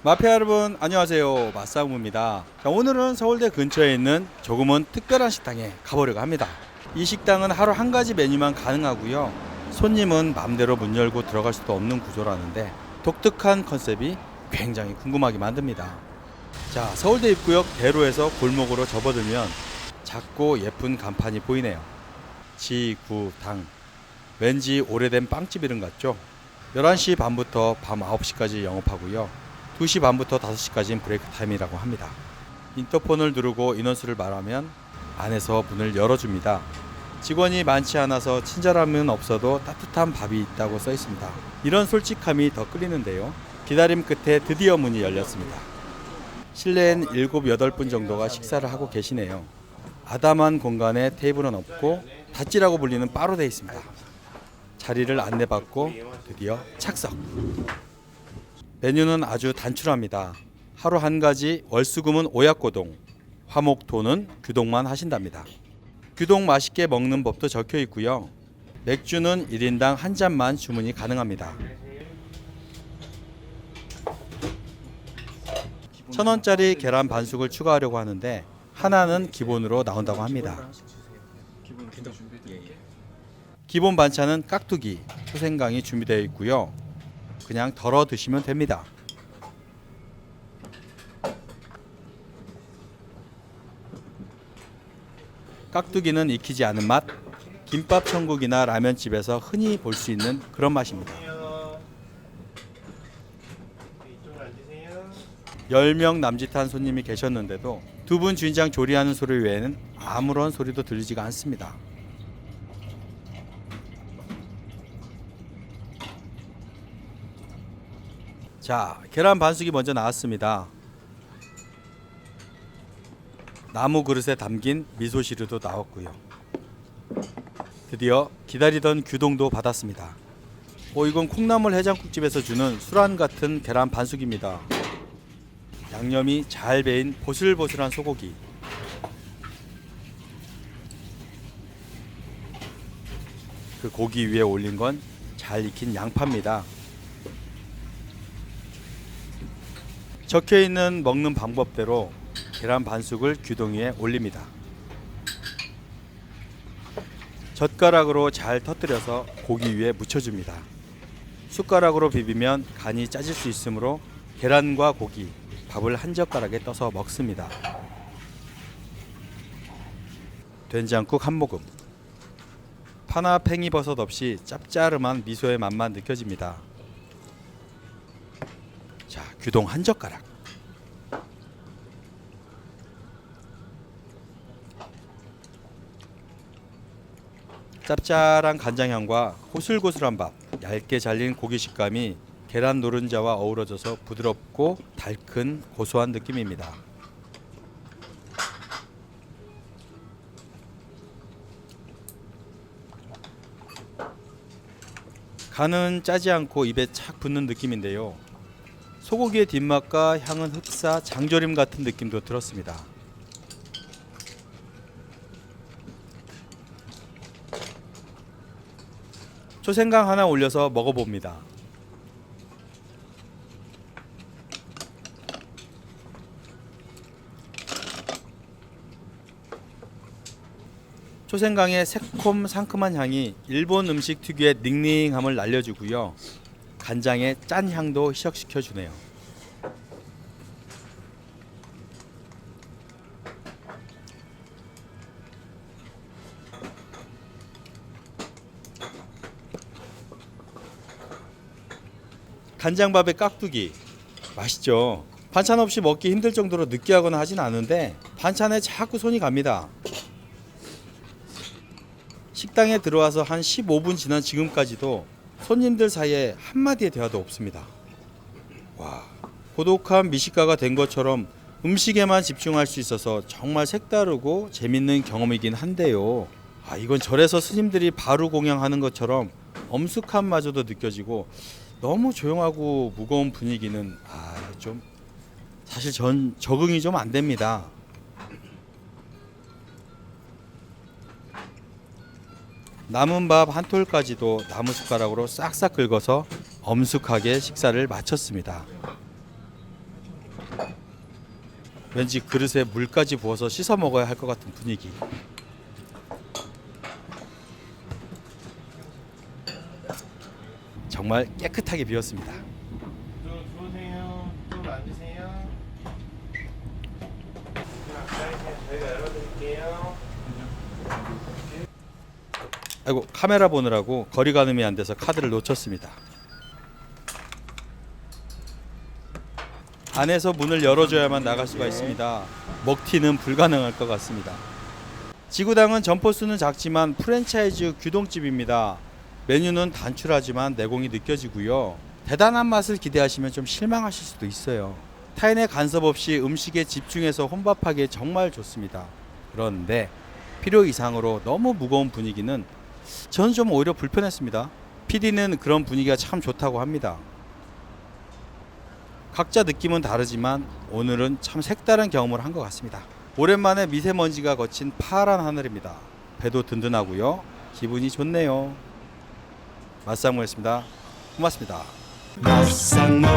마피아 여러분 안녕하세요, 맛사무입니다. 자, 오늘은 서울대 근처에 있는 조금은 특별한 식당에 가보려고 합니다. 이 식당은 하루 한 가지 메뉴만 가능하고요, 손님은 맘대로 문 열고 들어갈 수도 없는 구조라는데 독특한 컨셉이 굉장히 궁금하게 만듭니다. 자, 서울대 입구역 대로에서 골목으로 접어들면 작고 예쁜 간판이 보이네요. 지구당. 왠지 오래된 빵집 이름 같죠? 11시 반부터 밤 9시까지 영업하고요, 2시 반부터 5시까지는 브레이크 타임이라고 합니다. 인터폰을 누르고 인원수를 말하면 안에서 문을 열어줍니다. 직원이 많지 않아서 친절함은 없어도 따뜻한 밥이 있다고 써 있습니다. 이런 솔직함이 더 끌리는데요. 기다림 끝에 드디어 문이 열렸습니다. 실내엔 7, 8분 정도가 식사를 하고 계시네요. 아담한 공간에 테이블은 없고 닷지라고 불리는 바로 되어 있습니다. 자리를 안내받고 드디어 착석. 메뉴는 아주 단출합니다. 하루 한 가지, 월수금은 오약고동, 화목토는 규동만 하신답니다. 규동 맛있게 먹는 법도 적혀 있고요. 맥주는 1인당 한 잔만 주문이 가능합니다. 1,000원짜리 계란 반숙을 추가하려고 하는데 하나는 기본으로 나온다고 합니다. 기본 반찬은 깍두기, 초생강이 준비되어 있고요. 그냥 덜어 드시면 됩니다. 깍두기는 익히지 않은 맛, 김밥 천국이나 라면집에서 흔히 볼 수 있는 그런 맛입니다. 10명 남짓한 손님이 계셨는데도 두 분 주인장 조리하는 소리 외에는 아무런 소리도 들리지가 않습니다. 자, 계란 반숙이 먼저 나왔습니다. 나무 그릇에 담긴 미소시루도 나왔고요. 드디어 기다리던 규동도 받았습니다. 이건 콩나물 해장국집에서 주는 수란 같은 계란 반숙입니다. 양념이 잘 배인 보슬보슬한 소고기, 그 고기 위에 올린 건 잘 익힌 양파입니다. 적혀있는 먹는 방법대로 계란 반숙을 규동 위에 올립니다. 젓가락으로 잘 터뜨려서 고기 위에 묻혀줍니다. 숟가락으로 비비면 간이 짜질 수 있으므로 계란과 고기, 밥을 한 젓가락에 떠서 먹습니다. 된장국 한 모금. 파나 팽이버섯 없이 짭짜름한 미소의 맛만 느껴집니다. 자, 규동 한 젓가락. 짭짤한 간장향과 고슬고슬한 밥, 얇게 잘린 고기 식감이 계란 노른자와 어우러져서 부드럽고 달큰 고소한 느낌입니다. 간은 짜지 않고 입에 착 붙는 느낌인데요. 소고기의 뒷맛과 향은 흡사, 장조림 같은 느낌도 들었습니다. 초생강 하나 올려서 먹어봅니다. 초생강의 새콤 상큼한 향이 일본 음식 특유의 닝닝함을 날려주고요, 간장의 짠 향도 희석시켜 주네요. 간장밥에 깍두기 맛있죠. 반찬 없이 먹기 힘들 정도로 느끼하거나 하진 않은데 반찬에 자꾸 손이 갑니다. 식당에 들어와서 한 15분 지난 지금까지도 손님들 사이에 한마디의 대화도 없습니다. 와, 고독한 미식가가 된 것처럼 음식에만 집중할 수 있어서 정말 색다르고 재밌는 경험이긴 한데요. 이건 절에서 스님들이 바로 공양하는 것처럼 엄숙함마저도 느껴지고, 너무 조용하고 무거운 분위기는 좀 사실 전 적응이 좀 안 됩니다. 남은 밥 한 톨까지도 나무 숟가락으로 싹싹 긁어서 엄숙하게 식사를 마쳤습니다. 왠지 그릇에 물까지 부어서 씻어 먹어야 할 것 같은 분위기. 정말 깨끗하게 비웠습니다. 들어오세요. 좀 앉으세요. 저희가 열어드릴게요. 아이고, 카메라 보느라고 거리 가늠이 안 돼서 카드를 놓쳤습니다. 안에서 문을 열어줘야만 나갈 수가 있습니다. 먹튀는 불가능할 것 같습니다. 지구당은 점포수는 작지만 프랜차이즈 규동집입니다. 메뉴는 단출하지만 내공이 느껴지고요. 대단한 맛을 기대하시면 좀 실망하실 수도 있어요. 타인의 간섭 없이 음식에 집중해서 혼밥하기에 정말 좋습니다. 그런데 필요 이상으로 너무 무거운 분위기는 저는 좀 오히려 불편했습니다. PD는 그런 분위기가 참 좋다고 합니다. 각자 느낌은 다르지만 오늘은 참 색다른 경험을 한 것 같습니다. 오랜만에 미세먼지가 거친 파란 하늘입니다. 배도 든든하고요. 기분이 좋네요. 맛상무였습니다. 고맙습니다. 맛상무